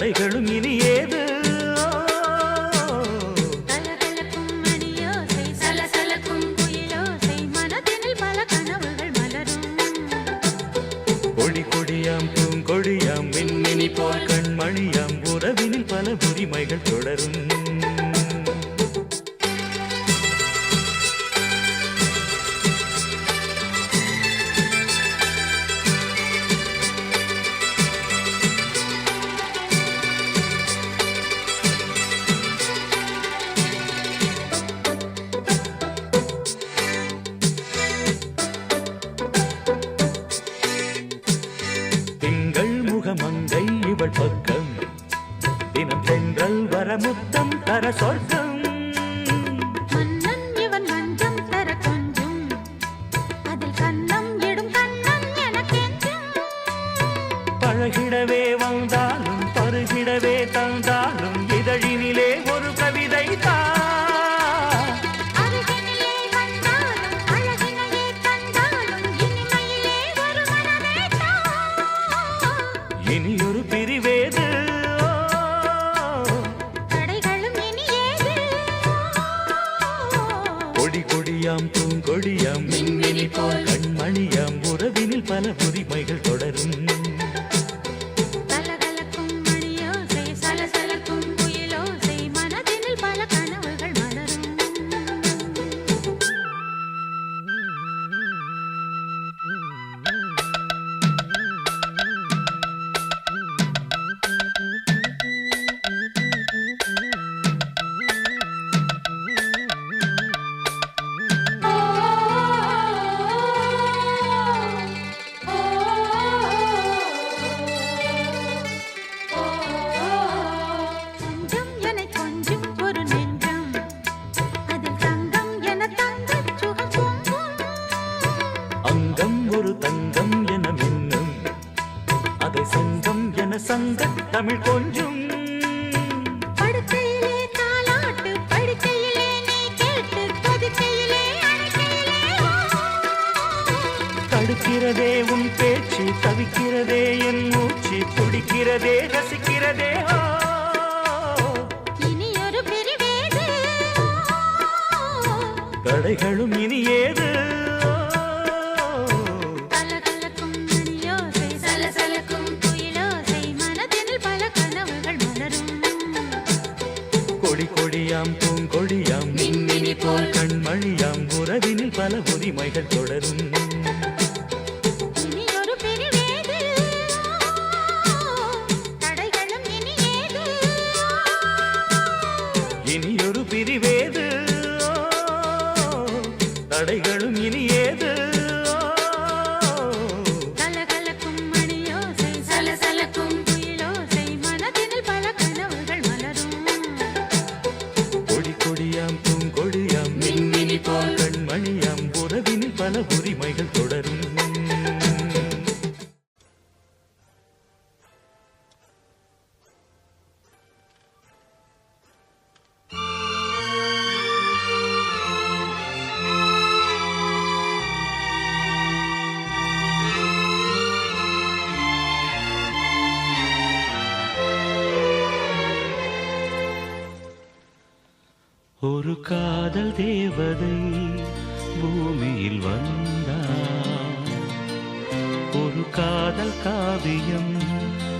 தடைகளும் இனி ஏது கொடி கொடியாம் பூங்கொடியாம் மின்மினி போல் கண்மணியாம் உறவினில் பல உரிமைகள் தொடரும் மங்கை இவள் பக்கம் தினம் தென்றல் வரமுத்தம் தர சொர்க்கம் மன்னன் இவன் மஞ்சம் தர கொஞ்சம் அதில் கண்ணம் இடும் கண்ணம் எனக்கென்றும் பழகிடவே வந்தாலும் பருகிடவே தந்தாலும் இதழினிலே ஒரு கவிதை தான் இனியொரு பிரிவேது தடைகளும் இனி ஏது கொடி கொடியாம் பூங்கொடியாம் மின்மினி போல் கண்மணியாம் உறவினில் பல உரிமைகள் தொடரும் கலகலக்கும் மணியோசை சலசலக்கும் குயிலோசை மனதினில் பல கனவுகள் மலரும் தங்கம் என மின்னும் அதை சங்கம் என சங்க தமிழ் கொஞ்சும் படுக்கையிலே தாலாட்டு படுக்கையிலே நீ கேட்டு கொதிக்கையிலே தடுக்கிறதே உன் பேச்சு தவிக்கிறதே என் மூச்சு துடிக்கிறதே ரசிக்கிறதே இனி ஒரு பிரிவேது தடைகளும் இனி ஏது கொடி கொடியாம் பூங்கொடியாம் மின்மினி போல் கண்மணியாம் உறவினில் பல உரிமைகள் தொடரும் இனியொரு பிரிவேது தடைகளும் இனி ஏது இனியொரு பிரிவேது தடைகளும் இனி ஏது கலகலக்கும் மணியோசை சலசலக்கும் குயிலோசை மனதினில் பல கனவுகள் மலரும் கொடி கொடியாம் பூங்கொடியாம் மின்மினி போல் கண்மணியாம் உறவினில் பல உரிமைகள் தொடரும் ஒரு காதல் தேவதை பூமியில் வந்தார் ஒரு காதல் காவியம்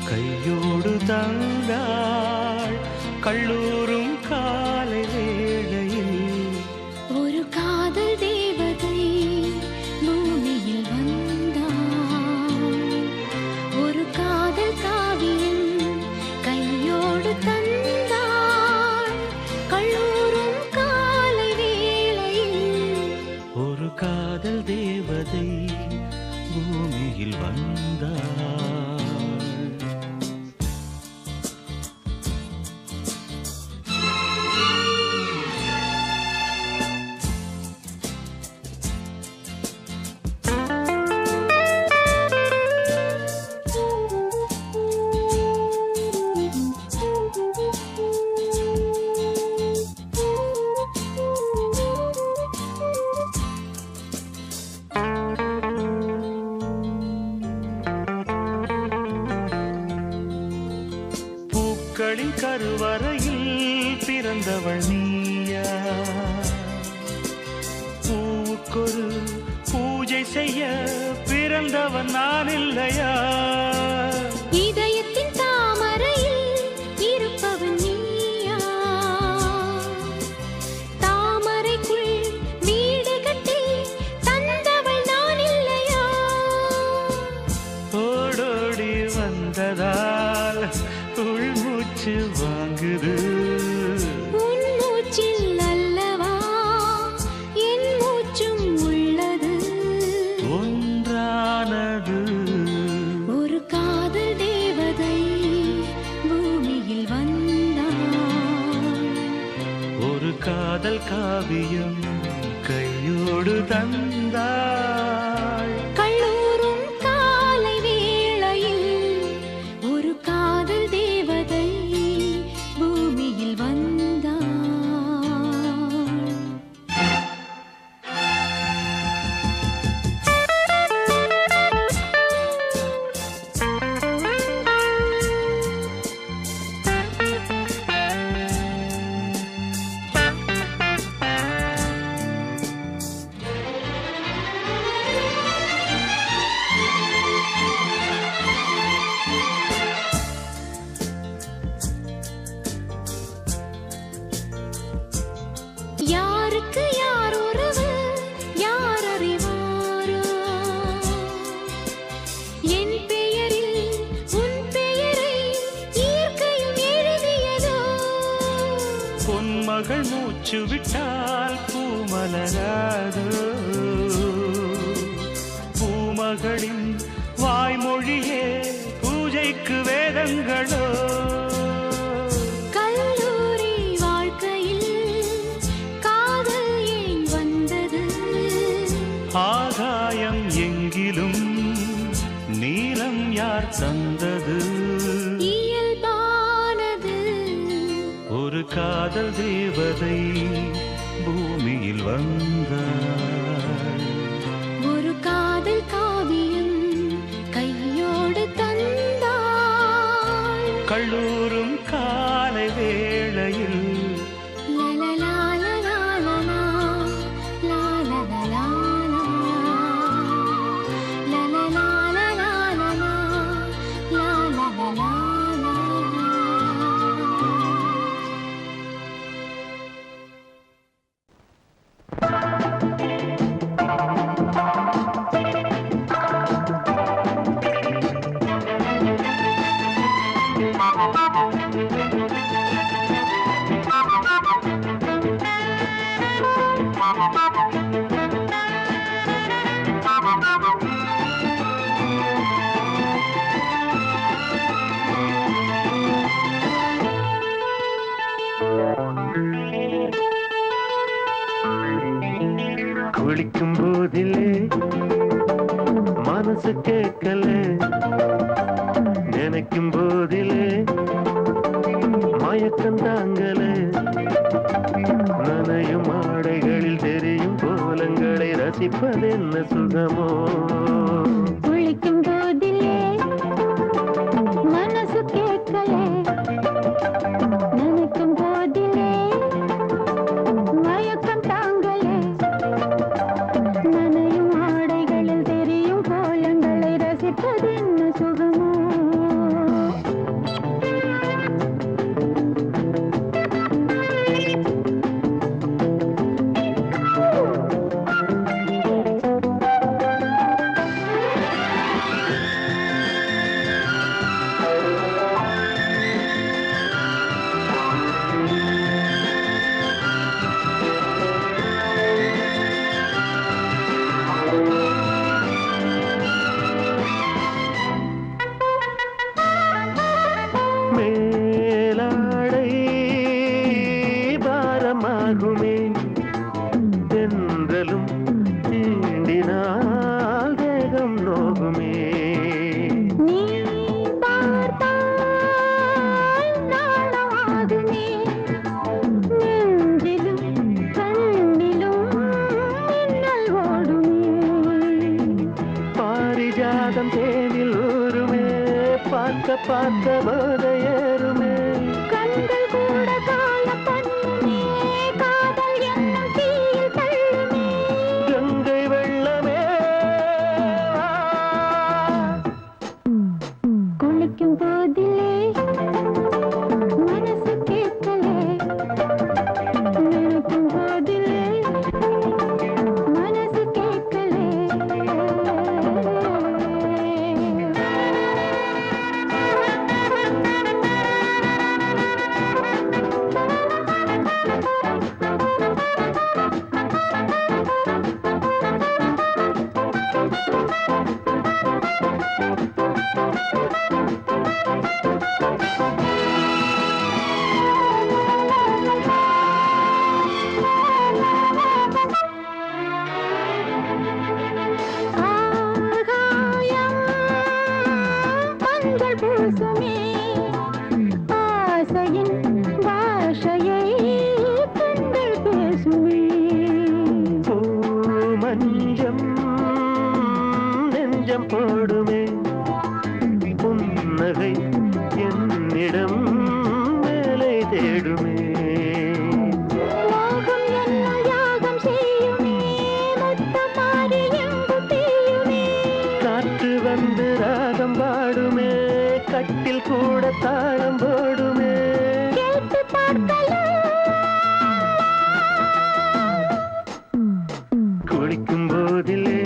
கையோடு தந்தாள் கல்லூரும் காலை வேளையில் ஒரு காதல் தேவதை பூமியில் வந்தாள் ஒரு காதல் காவியம் கையோடு தந்தாள் கல்லூரும் காலை வேளையில் ஒரு காதல் தேவதை பூமியில் வந்தாள் கருவறையில் பிறந்தவள் நீயா? பூவுக்கொரு பூஜை செய்ய பிறந்தவன் நான் இல்லையா? இதயத்தின் தாமரையில் இருப்பவன் நீயா? தாமரைக்குள் வீடு கட்டி தந்தவள் நான் இல்லையா? ஓடோடி வந்ததால் உள்மூச்சு வாங்குது. உன் மூச்சில் அல்லவா என் மூச்சும் உள்ளது. ஒன்றானது ஒரு காதல் தேவதை பூமியில் வந்தாள். ஒரு காதல் காவியம் கையோடு தந்தாள். கல்லூரும் காலை வேளையில் ஒரு காதல் தேவதை பூமியில் வந்தாள். யாருக்கு யார் உறவு யார் அறிவாரோ? என் பெயரில் உன் பெயரை இயற்கையும் எழுதியதோ? பொன்மகள் மூச்சு விட்டால் பூமலராதோ? பூமகளின் வாய்மொழியே பூஜைக்கு வேதங்களோ? கல்லூரி வாழ்க்கையில் காதல் ஏன் வந்தது? ஆகாயம் எங்கிலும் நீலம் யார் தந்தது? இயல்பானது ஒரு காதல் தேவதை பூமியில் வந்தாள். ஒரு காதல் காவியம் கையோடு தந்தாள். கல்லூரும் காலை வேளையில் லலலாலலாலலா, லாலலலாலா, லலலாலலாலலா, லாலலலாலா. குளிக்கும் போதிலே மனசு கேட்கல, நினைக்கும் போதிலே மயக்கம் தாங்கல. நனையும் ஆடைகளில் தெரியும் கோலங்களை ரசிப்பதென்ன சுகமோ? குளிக்கும் போதிலே மனசு கேட்கலே, நினைக்கும் போதிலே மயக்கம் தாங்கலே. நனையும் ஆடைகளில் தெரியும் கோலங்களை ரசிப்பதென்ன சுகமோ? மேலாடை பாரமாகுமே, தென்றலும் தீண்டினால் தேகம் நோகுமே. நீ பார்த்தால் நாணமாகுமே, நெஞ்சிலும் கண்ணிலும் மின்னல் ஓடுமே. பாரிஜாதம் தேனில் ஊருமே, பார்க்க பார்க்க போதையேறுமே. கண்கள் நெஞ்சம் போடுமே புன்னகை என்னிடம் மேலே தேடுமே யாகம் என்ன யாகம் செய்யுமே முத்தம் மாறி எங்கு பெய்யுமே காற்று வந்து ராகம் பாடுமே கட்டில் கூட தாளம் போடுமே கேட்டு பார்க்கலாம் குளிக்கும் போதிலே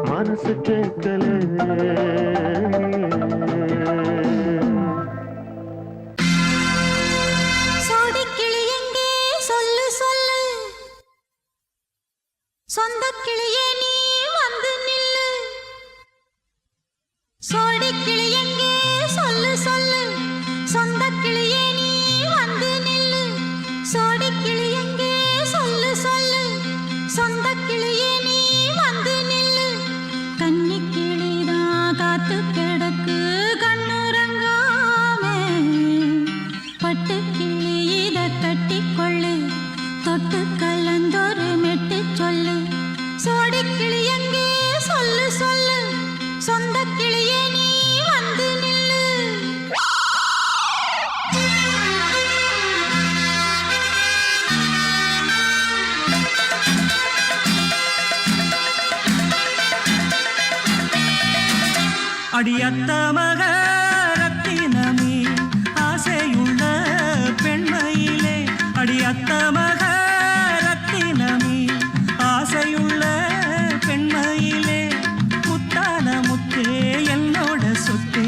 மனசு கேட்கல சோடிக்கிளி எங்கே சொல்லு சொல்லு சொந்தக் கிளியே நீ வந்து நில்லு சோடிக்கிளி எங்கே சொல்லு சொல்லு சொந்தக் கிளியே நீ வந்து நில்லு சோடிக்கிளி எங்கே சொல்லு சொல்லு சொந்தக் கிளியே நீ வந்து நில்லு கன்னிக் கிளிதான் காத்து கிடக்கு கண்ணுறங்காமே பட்டு கிளி இத கட்டிக்கொள்ளு தொட்டு கலந்தொரு மெட்டு சொல்லு சோடிக்கிளி எங்கே சொல்லு சொல்லு சொந்தக் கிளியே நீ வந்து நில்லு அடியத்த மக ரத்தினமே ஆசையுள்ள பெண்மையிலே அடியத்த மக ரத்தினமே ஆசையுள்ள பெண்மையிலே முத்தான முத்தே என்னோட சொத்து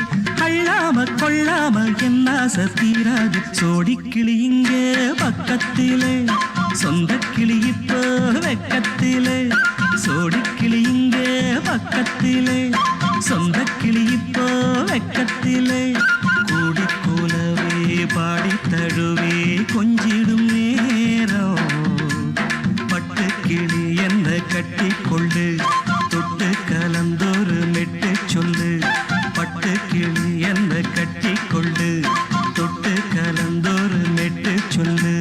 அள்ளாம கொள்ளாம என்ன தீராது சோடிக்கிளி இங்கே பக்கத்திலே சொந்த கிளி இப்போ வெக்கத்திலே சோடிக்கிளி இங்கே பக்கத்திலே சொந்த கிளி இப்போ வெக்கத்திலே கூடி கூலவே பாடி தழுவே கொஞ்சிடும் நேரம் பட்டு கிளி என்ன கட்டி கொண்டு தொட்டு கலந்தொரு மெட்டு சொல்லு பட்டு கிளி என்ன கட்டி கொண்டு தொட்டு கலந்தொரு மெட்டு சொல்லு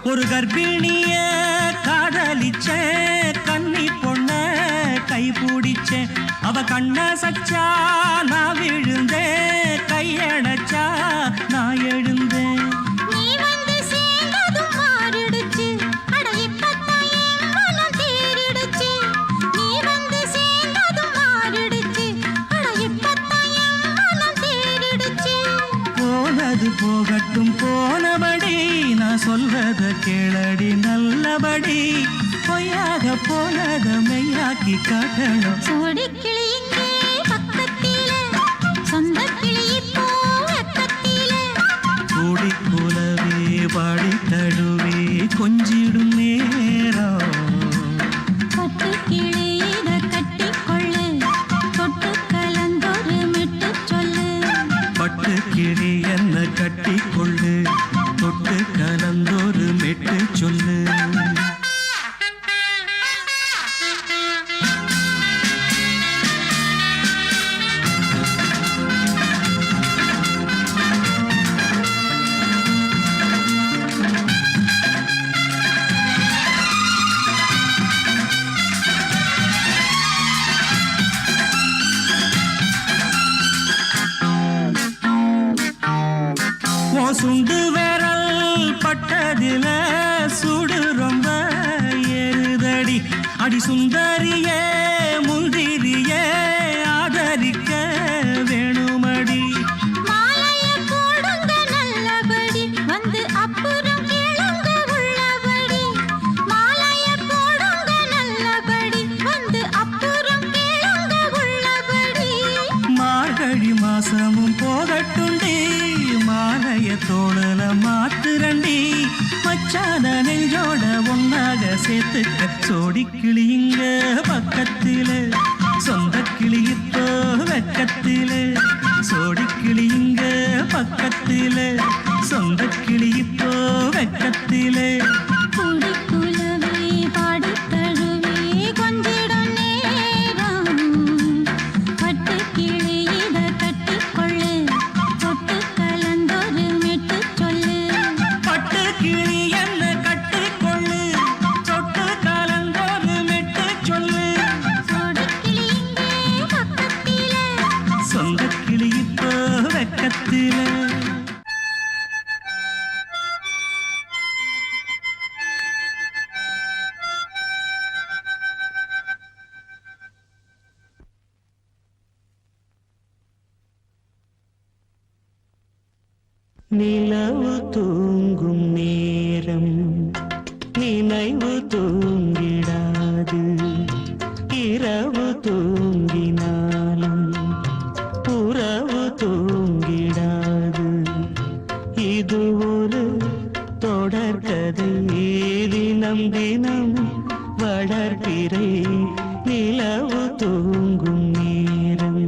ஒரு கர்ப்பிணிய காதலிச்ச கன்னி பொண்ண கை பிடிச்ச அவ கண்ண சச்சா நான் விழுந்தேன் கையடைச்சா நான் எழுந்தேன் நீ வந்து சேர்ந்ததும் மாறிடுச்சு அட இப்பத்தான் என் மனம் தேறிடுச்சு நீ வந்து சேர்ந்ததும் மாறிடுச்சு அட இப்பத்தான் என் மனம் தேறிடுச்சு போனது போகட்டும் போனபடி நான் சொல்றத கேளடி நல்லபடி பொய்யாக போனத மெய்யாக்கி காட்டணும் சோடிக்கிளி இங்கே பக்கத்திலே சொந்தக் கிளி இப்போ வெக்கத்திலே கூடி கூலவே பாடி தழுவே கொஞ்சிடும் நேரம் பட்டு கிளி இத கட்டிக்கொள்ளு தொட்டு கலந்தொரு மெட்டு சொல்லு பட்டு கிளி என்ன கட்டி கொள்ளு தொட்டு கலந்தொரு மெட்டு சொல்லு சுண்டு விரல் பட்டதில சுடு ரொம்ப ஏறுதடி அடி சுந்தரியே முந்திரியே ஆதரிக்க வேணுமடி மாலைய போடுங்க நல்லபடி வந்து அப்புறம் கேளுங்க உள்ளபடி மாலைய போடுங்க நல்லபடி வந்து அப்புறம் கேளுங்க உள்ளபடி மார்கழி மாசமும் போகட்டுண்டி மாலைய தோழல மாத்துரண்டி மச்சான நெஞ்சோட ஒன்னாக சேர்த்துக்க சோடி கிளிங்க பக்கத்தில சொந்த கிளி இப்போ வெக்கத்திலே சோடிக்கிளி இங்க பக்கத்திலே சொந்த கிளி இப்போ வெக்கத்திலே குடிக்குலவே பாடித் தழுவி கொஞ்சிடும் நேரம். பட்டுக்கிளி இத கட்டிக்கொள்ளு, தொட்டு கலந்தொரு மெட்டு சொல்லு. பட்டு கிளி என்ன கட்டிக்கொள்ளு, சொட்டு கலந்தோரு மெட்டு சொல்லு. சோடிக்கிளி இங்கே பக்கத்திலே, சொந்த கிளி இப்போ வெக்கத்திலே. நிலவு தூங்கும் நேரம் நினைவு தூங்கிடாது. இரவு தூங்கினாலும் உறவு தூங்கிடாது. இது ஒரு தொடர்கதை, தினம் தினம் வளர்பிறை நிலவு தூங்கும் நேரம்.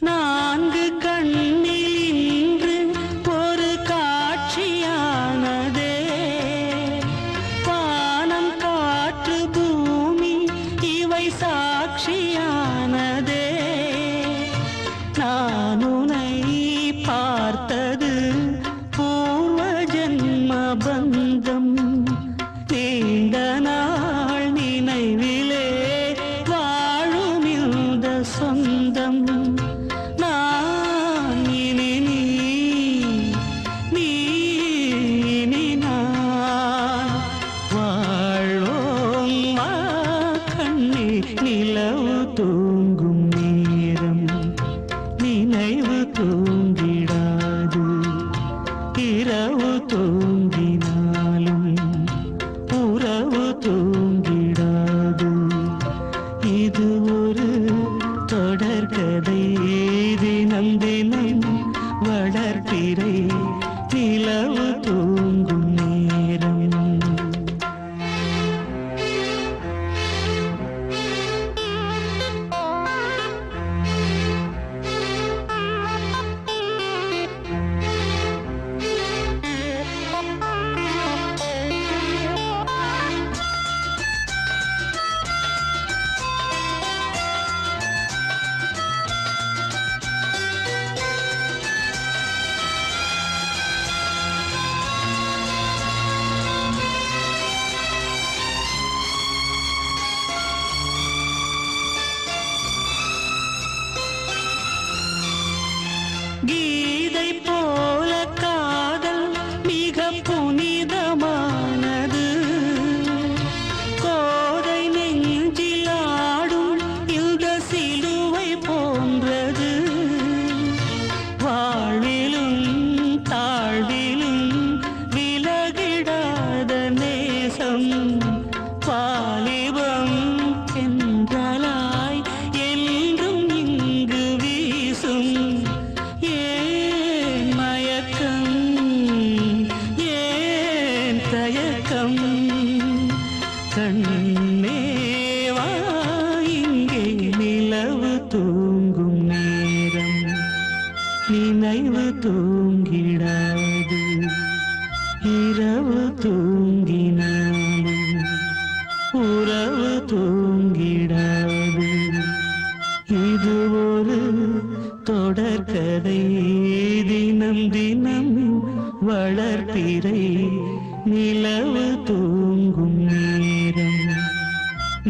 நான்கு கண்ணில் இன்று ஒரு காட்சியானதே. வானம் காற்று பூமி இவை சாட்சியானதே. நான் உன்னை பார்த்தது பூர்வ ஜன்ம பந்தம். நீண்ட நாள் நினைவிலே வாழும் இந்த சொந்தம். நான் இனி நீ இனி நான் வாழ்வோம் வா கண்ணே. நிலவு தூங்கும் நேரம் நினைவு தூங்கிடாது. இரவு தூங்கினாலும் உறவு தூங்கிடாது. இது ஒரு தொடர்கதை, தினம் தினம் வளர்பிறை நிலவு தூங்கும் நேரம். கீதை போல காதல் மிக புனிதமானது. கோதை நெஞ்சில் ஆடும் இந்த சிலுவை போன்றது. வாழ்விலும் தாழ்விலும் விலகிடாத நேசம். வாலிபம் என்றலாய் என்றும் இங்கு வீசும். ஏன் மயக்கம் ஏன் தயக்கம். கண்ணேவா இங்கே நிலவு தூங்கும் நேரம் நினைவு தூங்கிடாது. இரவு தூங்கினாலும் உறவு தூங்கிடாது. இது ஒரு தொடர்கதை, தினம் தினம் வளர்ப்பி சித்திரை நிலவு தூங்கும் நேரம்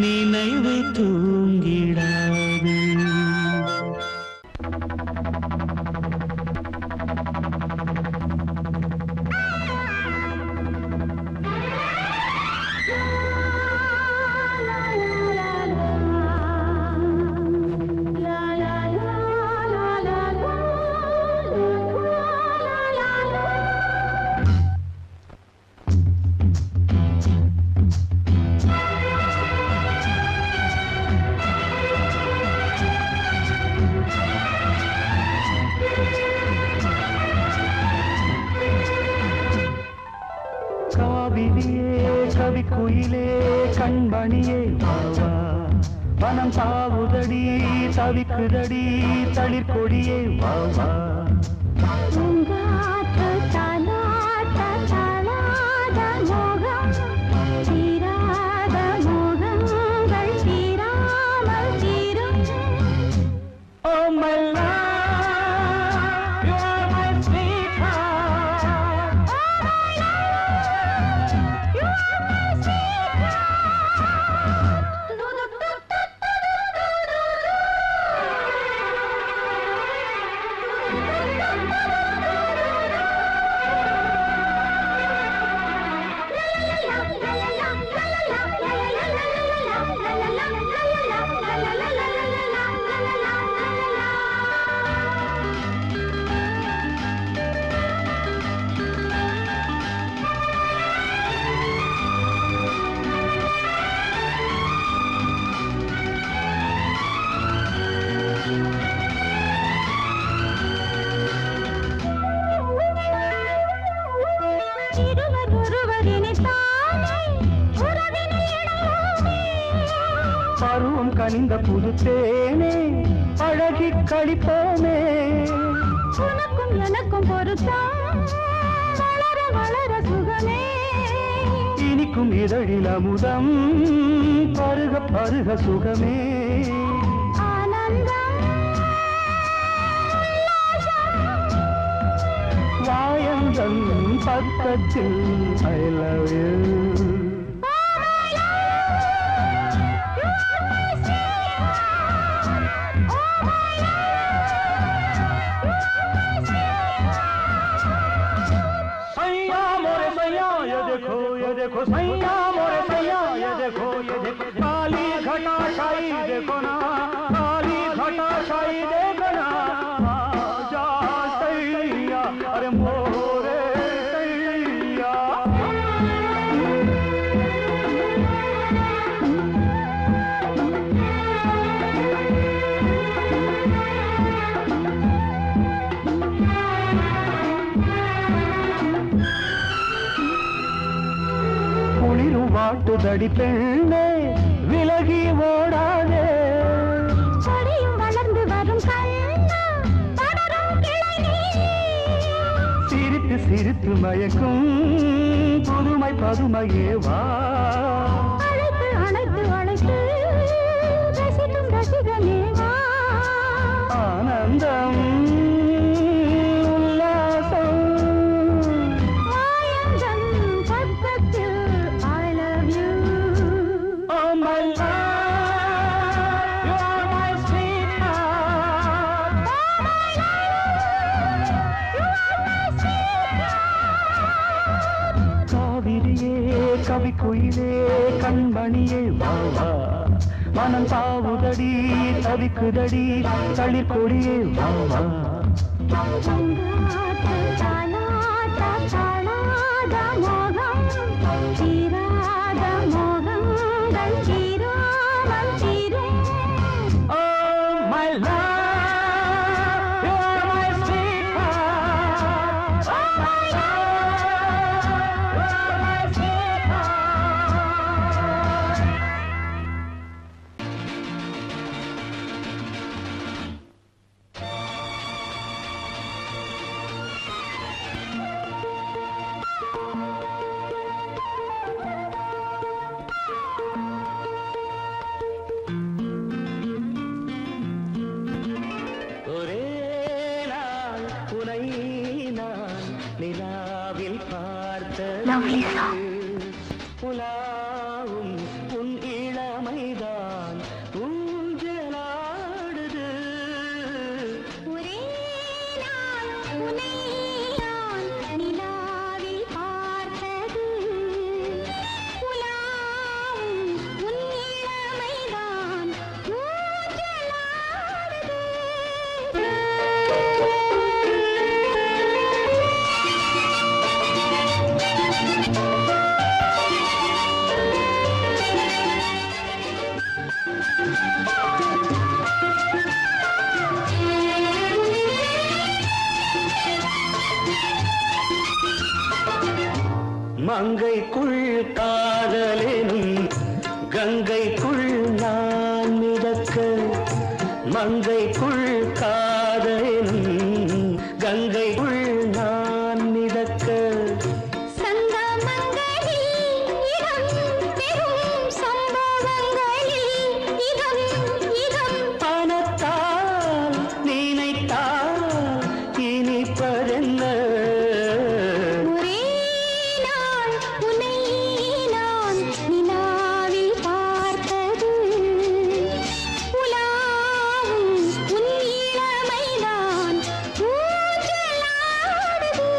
நினைவு தூங்கிடாது. கவிக்குயிலே கண்மணியே வாவா, வனம் சாவுதடி தவிக்குதடி தளிர்கொடியே வாவா. பருவம் கனிந்த புது தேனே அழகி கழிப்போமே, உனக்கும் எனக்கும் பொருத்தம் வளர வளர சுகமே, இனிக்கும் இதழில் அமுதம் பருக பருக சுகமே. வாயந்தன் பக்கத்தில் I love you. देखो सैया मोरे सैया, ये देखो काली घटा छाई देखो ना, काली घटा छाई देखो ना, आजा सैया अरे मोरे सैया. வாட்டுதடி பெண்ணே விலகி ஓடாதே, கொடியும் வளர்ந்து வரும் கண்ணா படரும் கிளை நீ, சிரித்து சிரித்து மயக்கும் புதுமை பதுமையே வா, அழைத்து அழைத்து அழைத்து ரசிக்கும் ரசிகனே வா, ஆனந்தம் கவிக்குயிலே கண்மணியே வாவா, மனம் தாவுதடி தவிக்குதடி தளிர்கொடியே வாவா. Lovely song. உலாவும் உன் இளமைதான் ஊஞ்சலாடுது. ஒரே நாள் உன்னை நான் நிலாவில் பார்த்தது. உலாவும் உன் இளமைதான் ஊஞ்சலாடுது. மங்கைக்குள் காதலெனும் கங்கைக்குள் நான் மிதக்க. மங்கைக்குள் காதலெனும் கங்கைக்குள் நான் மிதக்க. சங்கமங்களில் இடம் பெறும் சம்பவங்களில் இதம் இதம் பணத்தால் நினைத்தால் இனிப்பதென்ன. ஒரே நாள் உன்னை நான் நிலாவில் பார்த்தது. உலாவும் உன் இளமைதான் ஊஞ்சலாடுது.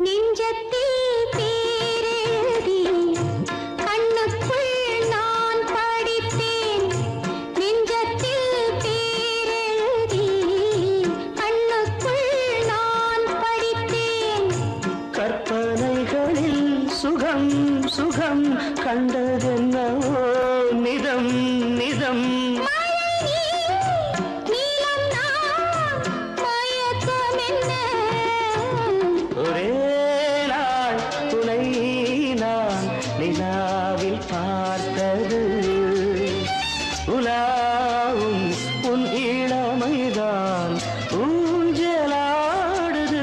நெஞ்சத்தில் பேரெழுதி கண்ணுக்குள் நான் படித்தேன். நெஞ்சத்தில் பேரெழுதி கண்ணுக்குள் நான் படித்தேன். கற்பனைகளில் சுகம் சுகம் கண்டதென்னவோ நிதம் நிதம். நீலம் நான் மயக்கம் என்ன. ஒரே நாள் துணை நான் நிலாவில் பார்த்தது. உலாவும் உன் இளமைதான் ஊஞ்சலாடுது.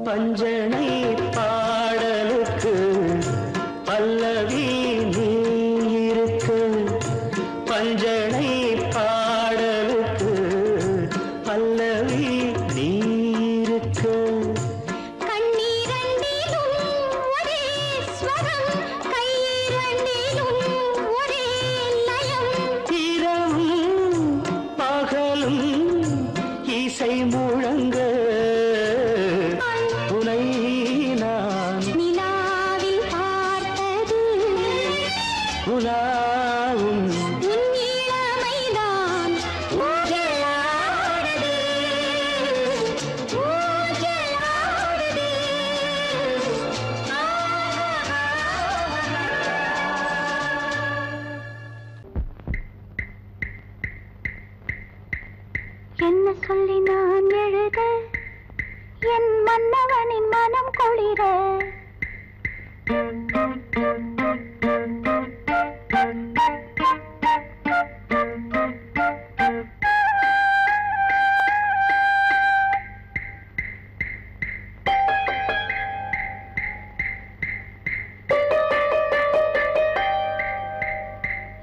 பஞ்சனை பாடலுக்கு பல்லவி நீ இருக்க. பஞ்சனை பாடலுக்கு பல்லவி நீ இருக்க. கண்ணீரண்டிலும் ஒரே ஸ்வரம் கையிரண்டிலும் ஒரே லயம். இரவும் பகலும் இசை முழங்க. உனை நான் நிலாவில் பார்த்தது. உலாவும் உன் இளமைதான் ஊஞ்சலாடுது. ஊஞ்சலாடுது. என்ன சொல்லி நான் எழுத என் மன்னவனின் மனம் குளிர.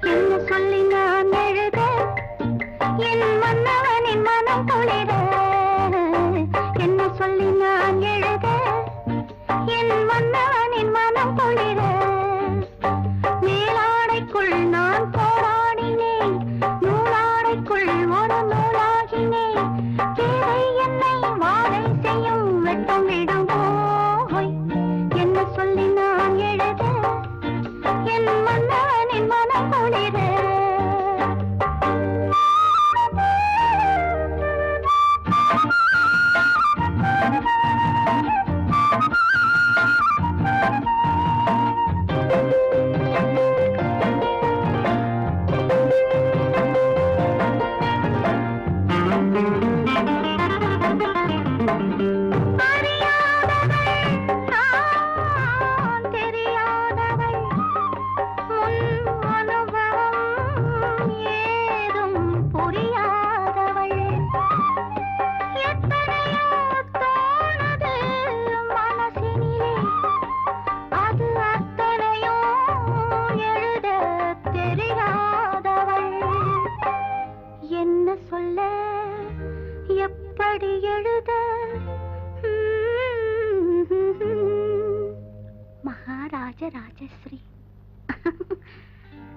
என்ன சொல்லி நான் எழுத என் மன்னவனின் மனம் குளிர. என்ன சொல்லி நான் எழுத என் மன்னவனின் மனம் குளிர. ராஜராஜஸ்ரீ.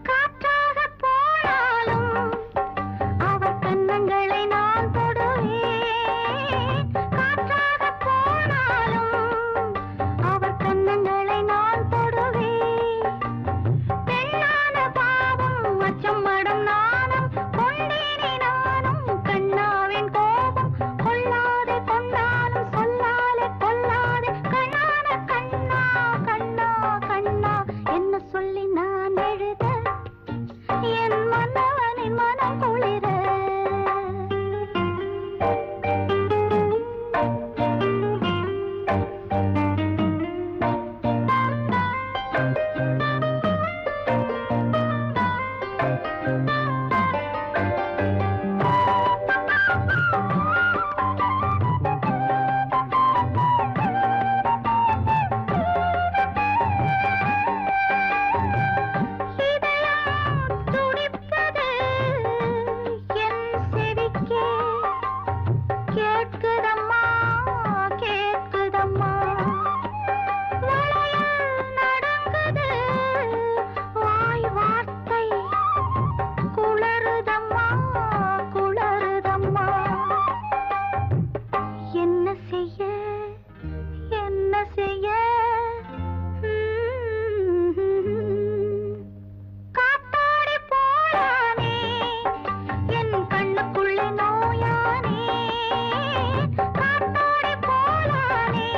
காற்றாக போனாலும் அவர் கன்னங்களை நான் தொடுவேன். காற்றாக போனாலும் அவர் கன்னங்களை நான் தொடுவேன். பெண்ணான பாவம் அச்சம் மடம் நாணம் கொண்டேனே நானும் கண்ணாவின் கோபம் கொள்ளாதே கொண்டாலும் சொல்லாலே கொல்லாதே கண்ணான கண்ணா கண்ணா கண்ணா என்ன சொல்லி நான் எழுத என் மன்னவனின் மனம் குளிர. இதயம் துடிப்பது என் செவிக்கே கேட்குதம்மா கேட்குதம்மா. வளையல் நடுங்குது வாய் வார்த்தை குளறுதம்மா குளறுதம்மா. என்ன செய்ய என்ன செய்ய காத்தாடி போயானே என் கண்ணுக்குள்ளே நோயானே. காத்தாடி போலானே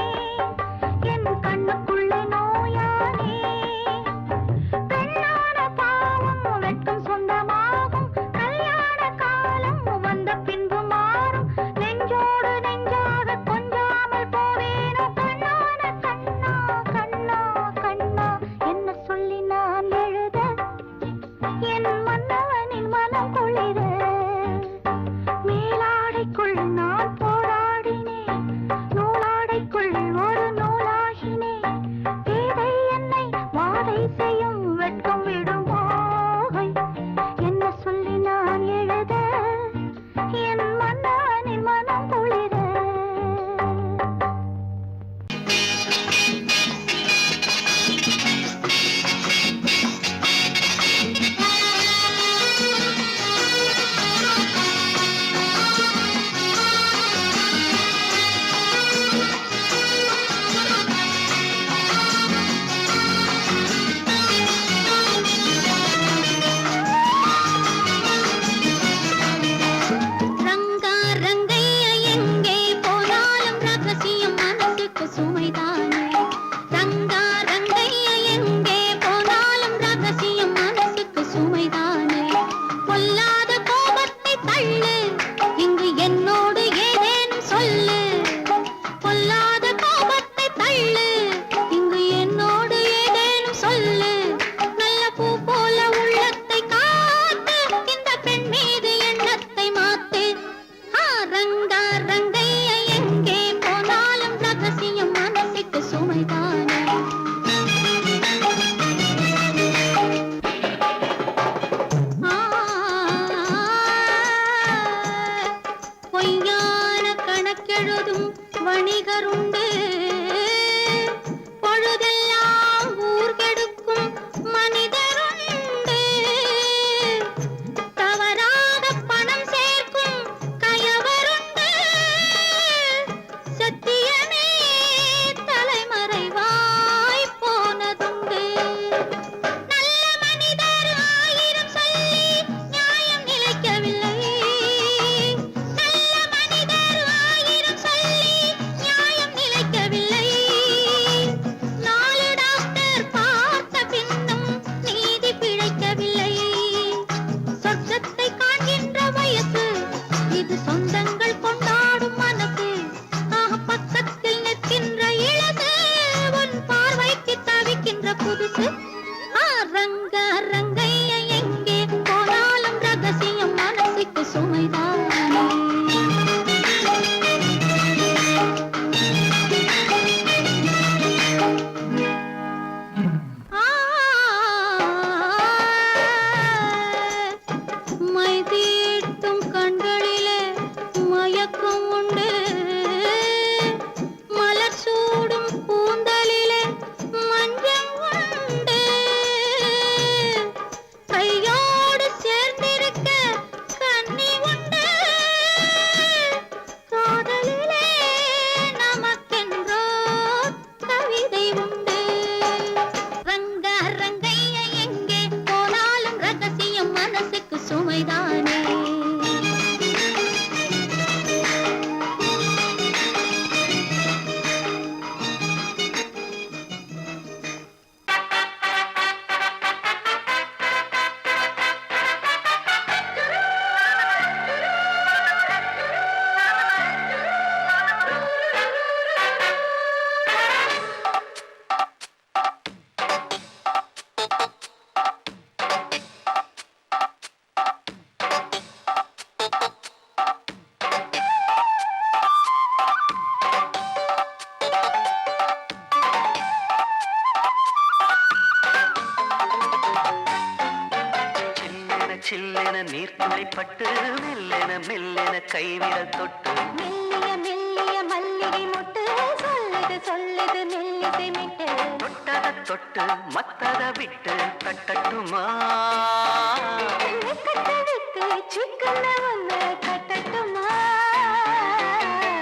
என் கண்ணுக்குள்ளே நோயானே. பெண்ணான பாவம் வெட்கம் சொந்தமாகும். கல்யாண காலம் வந்த பின்பு மாறும். நெஞ்சோடு நெஞ்சாக கொஞ்சாமல் போவேனோ கண்ணான கண்ணா கண்ணா கண்ணா என்ன சொல்லி நான் எழுத என் மன்னவனின் மனம் குளிர. மேலாடைக்குள் நான் போராடினேன் நூலாடைக்குள் ஒரு நூலாகினேன். பேதை என்னை வாதை செய்யும் வெட்கம் விடும் மோகை என்ன சொல்லி நான் எழுத என் மன்னவனின் மனம் குளிர. ரங்கா ரங்கையா எங்கே போனாலும் ரகசியம் மனசுக்கு சுமைதானே. ரங்கா ரங்கையா எங்கே போனாலும் ரகசியம் மனசுக்கு சுமைதானே. பொல்லாத கோபத்தை தள்ளு இங்கு என்னோடு ஏதேனும் சொல்லு. பொல்லாத கோபத்தை தள்ளு இங்கு என்னோடு ஏதேனும் சொல்லு. நல்ல பூ போல உள்ளத்தை காத்து இந்த பெண் மீது எண்ணத்தை மாத்து. ரங்கா ரங்கையா எங்கே போனாலும் ரகசியம் மனசுக்கு சுமைதானே. பொய்யான கணக்கெழுதும் வணிகருண்டு. பொழுதெல்லாம் ஊர் கெடுக்கும் மனிதருண்டு. தவறாத பணம் சேர்க்கும் கயவருண்டு. சத்தியமே தலைமறைவாய் போனதுண்டு. நல்ல மனிதர் ஆயிரம் சொல்லி நியாயம் நிலைக்கவில்லை. நல்ல மனிதர் ஆயிரம் சொல்லி நியாயம் நிலைக்கவில்லை. 4 டாக்டர் பார்த்த பின்னும் நீதி பிழைக்கவில்லை. சொர்க்கத்தை காண்கின்ற வயசு இது சொந்தங்கள் கொண்டாடும் மனசு. பக்கத்தில் நிற்கின்ற இளசு உன் பார்வைக்கு தவிக்கின்ற புதுசு. ரங்கா ரங்கையா எங்கே போனாலும் ரகசியம் மனசுக்கு சுமைதானே. மை தீட்டும் கண்களிலே மயக்கம் உண்டு. மலர் சூடும் பூந்தலிலே மஞ்சம் உண்டு. சில்லென நீர்த்துளி பட்டு மெல்லென மெல்லென கைவிரல் தொட்டு மெல்லிய மெல்லிய மல்லிகை மொட்டு சொல்லுது சொல்லுது மெல்லிசை மிட்டு தொட்டத தொட்டு மத்தத விட்டு தட்டட்டுமா கட்டவிட்டு சிக்கன ஒன்று கட்டட்டுமா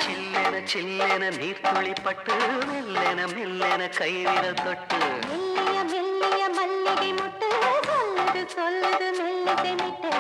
சில்லென சில்லென நீர்த்துளி பட்டு மெல்லென மெல்லென கைவிரல் தொட்டு மெல்லிய மெல்லிய மல்லிகை மொட்டு சொல்லுது சொல்லுது மெல்லிசை மிட்டு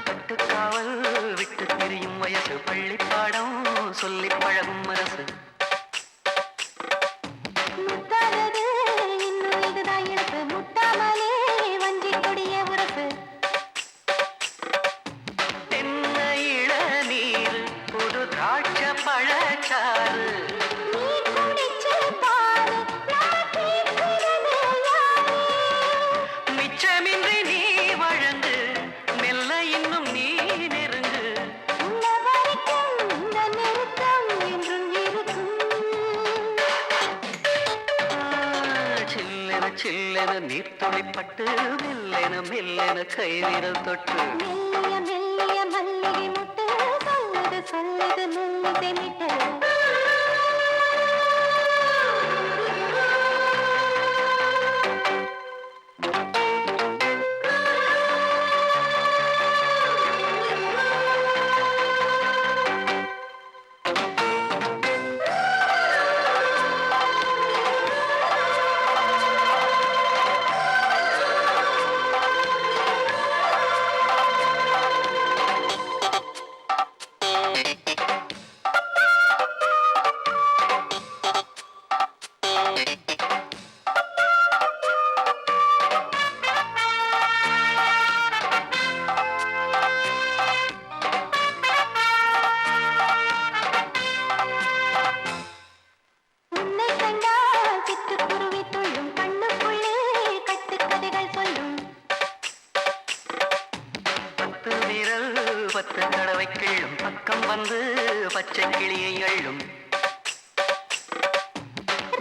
கட்டுக்காவல் விட்டு திரியும் வயசு பள்ளிப்பாடம் சொல்லி பழகும் அரசு முத்தாதது இன்னும் இதுதான் இழப்பு முட்டாமலே வஞ்சி கொடிய உறப்பு தென்னை இளநீர் புது திராட்சை பழச்சாறு நீ குடிச்சு பாரு நான் கேட்கிறது யாரு மிச்சமின்றி நீ வழங்கு மெல்ல இன்னும் நீ நெருங்கு உள்ள வரைக்கும் இந்த நெருக்கம் என்றும் இருக்கும் சில்லென சில்லென நீர்த்துளி பட்டு மெல்லென மெல்லென கைவிரல் தொட்டு மெல்லிய மெல்லிய மல்லிகை முட்டு சொல்லுது சொல்லுது மெல்லிசை மிட்டு உன்னை கண்டால் சிட்டுக்குருவி துள்ளும் கண்ணுக்குள்ளே கட்டுக்கதைகள் சொல்லும் பத்து விரல் பத்து தடவை கிள்ளும் பக்கம் வந்து பச்சை கிளியை அள்ளும்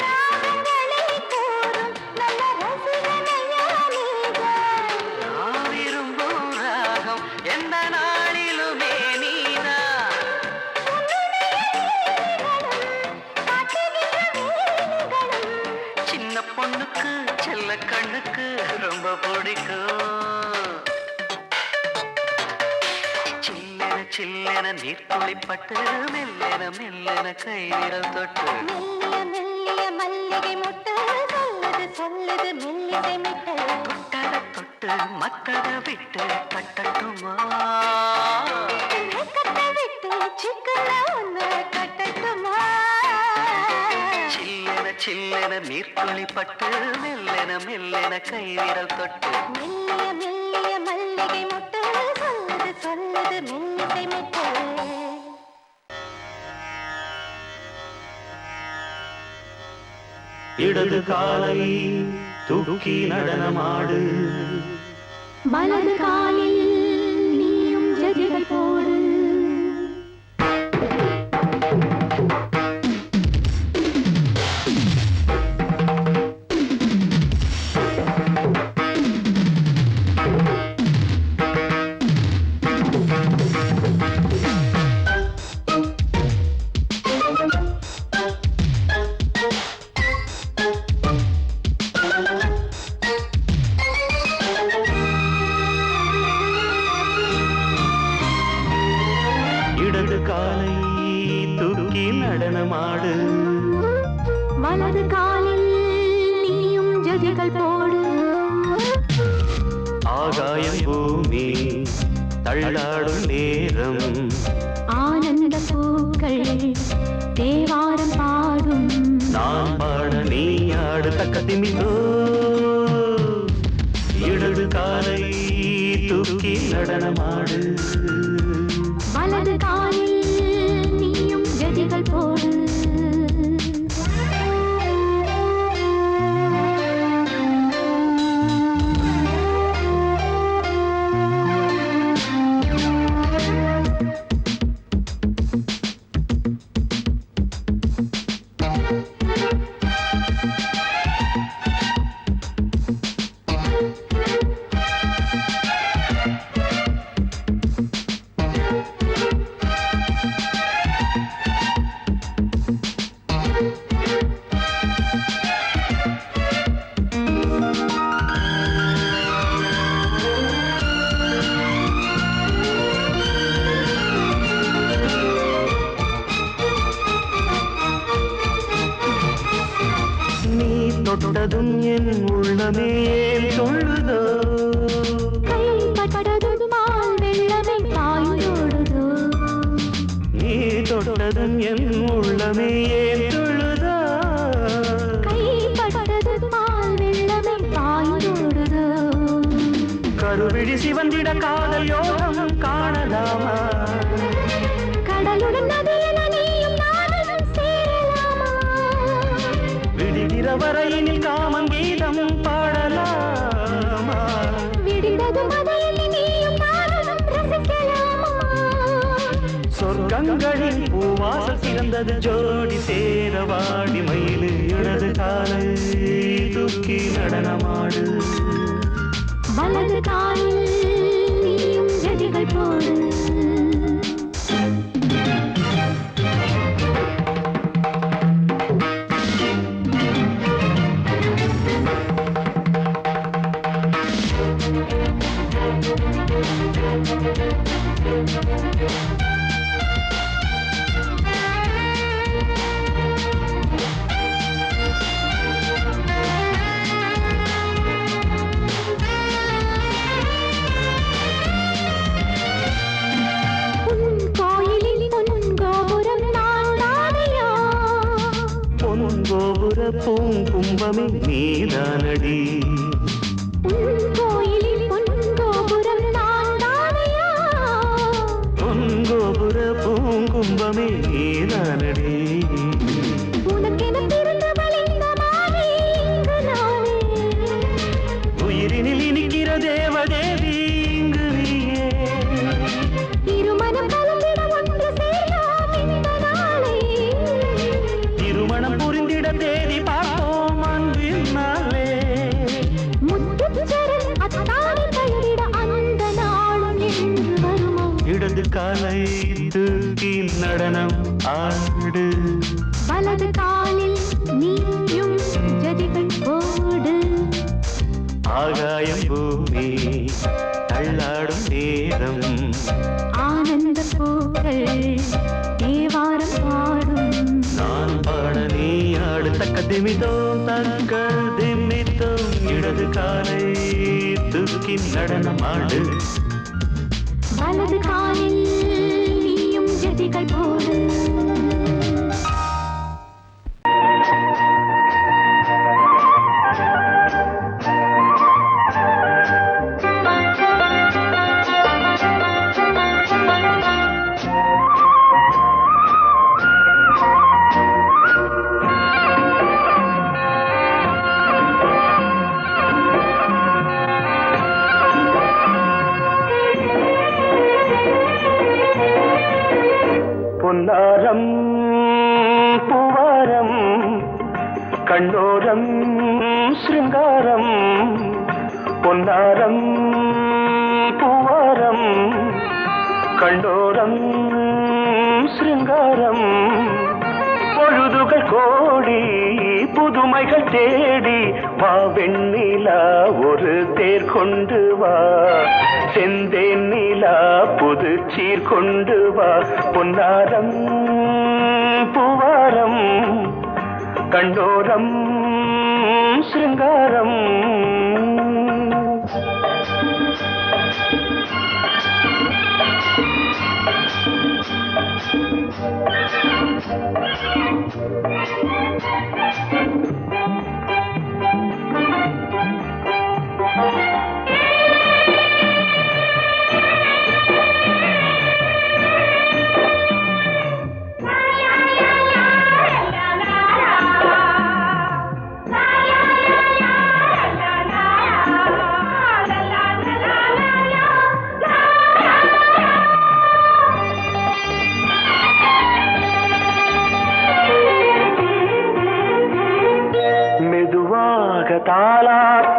ராகங்களை கூறும் நல்ல ரசிகனையா நீதான் நான் விரும்பும் ராகம் எந்த நாளிலுமே நீதான் சின்ன பொண்ணுக்கு செல்ல கண்ணுக்கு ரொம்ப பிடிக்கும் சில்லென சில்லென நீர்த்துளி பட்டு மெல்லென மெல்லென கைவிரல் தொட்டு மெல்லிய மெல்லிய மல்லிகை முட்டு சொல்லுது சொல்லுது மெல்லிசை மிட்டு தொட்டத தொட்டு மத்தத விட்டு தட்டட்டுமா கட்டவிட்டு சிக்கன ஒன்று கட்டட்டுமா சில்லென சில்லென நீர்த்துளி பட்டு மெல்லென மெல்லென கைவிரல் தொட்டு மெல்லிய மெல்லிய மல்லிகை முட்டு சொல்லுது சொல்லுது மெல்லிசை மிட்டு இடது காலை தூக்கி நடனமாடு வலது காலில் நீயும் ஜதிகள் போடு இடது காலை தூக்கி நடனமாடு வலது காலில் நீயும் ஜதிகள் போடு ஆகாயம் பூமி தள்ளாடும் நேரம் ஆனந்த பூக்கள் தேவாரம் பாடும் நான் பாட நீ தக்கத்திமிதோ இடது காலை தூக்கி நடனமாடு வலது காலில் நீயும் ஜதிகள் போடு தொட்டதும் என் உள்ளமே சொல்லுதோ கைப்பட்டதுமால் வெள்ளமே பாயோடுதோ நீ தொட்டதும் என் உள்ளமே சொல்லுதோ கைப்பட்டதுமால் வெள்ளமே பாயோடுதோ கருவிழி சிவந்திட காதல் யோகம் காணலாமா கடலுடன் நதியில நீயும் நானும் சேரலாமா விடுகிற வரையினில் காமம் கீதம் பாடலாமா விடிந்தது மதையில் நீயும் நானும் ரசிக்கலாமா சொர்க்கங்களின் பூவாசல் சிறந்தது ஜோடி சேரவாடி மயிலு இடது காலை தூக்கி நடனமாடு வலது காலில் நீயும் ஜதிகள் போடு பூங்கும்பமே நீதானடி கோயிலில் பொன்கோபுரம் நான் தானையா பொன்கோபுர பூங்கும்பமே நீதானடி உனக்கென பிறந்தவள் இந்த மாலை இங்கு நானே உயிரினில் இனிக்கிற தேவதேவி இங்கு நீயே இருமனம் கலந்திட ஒன்று சேரலாம் இந்த நாளே திருமணம் புரிந்திட தேதி பார்ப்போம் அன்பின் நாளே முத்துச்சரன் அத்தானை பெயரிட அந்த நாளும் என்று வருமோ இடது காலை தூக்கி நடனம் ஆடு வலது காலில் நீயும் ஜதிகள் போடு ஆகாயம் பூமி தள்ளாடும் நேரம் ஆனந்த பூக்கள் தேவாரம் பாடும் நான் பாட நீ ஆடு தக்க திமிதோம் தக்க திமித்தோம் இடது காலை தூக்கி நடனம் ஆடு வலது காலில் நீயும் ஜதிகள் போடு பொன்னாரம் பூவாரம் கண்ணோரம் சிருங்காரம் பொன்னாரம் பூவாரம் கண்ணோரம் சிருங்காரம் பொழுதுகள் கோடி புதுமைகள் தேடி வா வெண்ணிலா ஒரு தேர் கொண்டு வா செந்தேன் நிலா புது சீர் கொண்டு வா பொன்னாரம் பூவாரம் கண்டோரம் சிருங்காரம்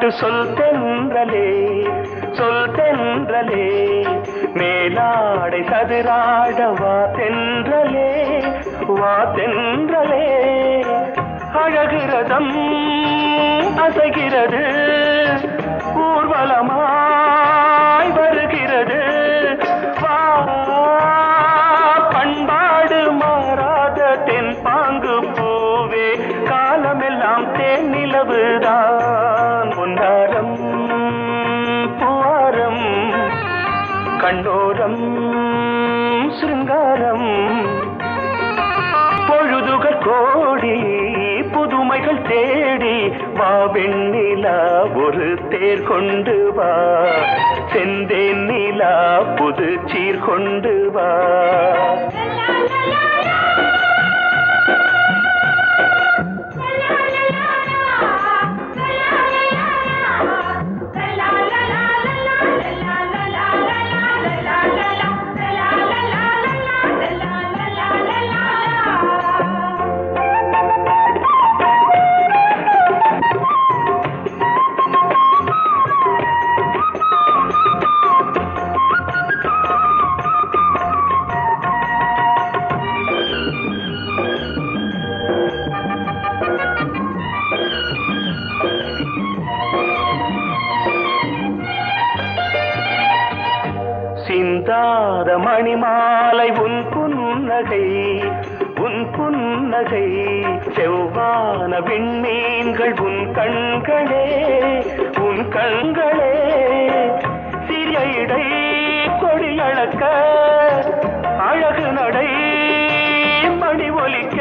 பாட்டு சொல் தென்றலே சொல் தென்றலே மேலாடை சதுராட வா தென்றலே வா தென்றலே அழகிறதம் அசைகிறது ஊர்வலமாய் வருகிறது வா பண்பாடு மாறாத தென் பாங்கு பூவே காலமெல்லாம் தேன் நிலவுதான் பொன்னாரம் பூவாரம் கண்ணோரம் சிருங்காரம் பொழுதுகள் கோடி புதுமைகள் தேடி வா வெண்ணிலா ஒரு தேர் கொண்டு வா செந்தேன் நிலா புது சீர் கொண்டு வா சிந்தாத மணிமாலை உன் புன்னகை செவ்வான விண்மீன்கள் உன் கண்களே சிறிய இடை கொடியளக்க அழகு நடை மணி ஒலிக்க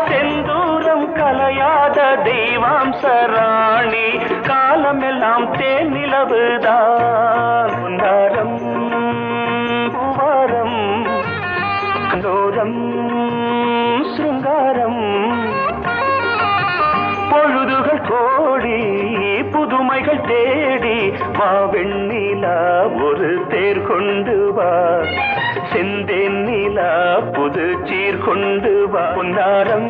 செந்தூரம் கலையாத தெய்வாம்சராணி காலமெல்லாம் தேன் நிலவுதான் பொன்னாரம் பூவாரம் கண்டோரம் சிருங்காரம் பொழுதுகள் கோடி புதுமைகள் தேடி வா வெண்ணிலா ஒரு தேர் கொண்டு வா செந்தேன் நிலா புது சீர் கொண்டு வா பொன்னாரம்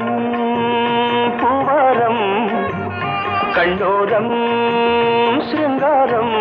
பூவாரம் கண்டோரம் சிருங்காரம்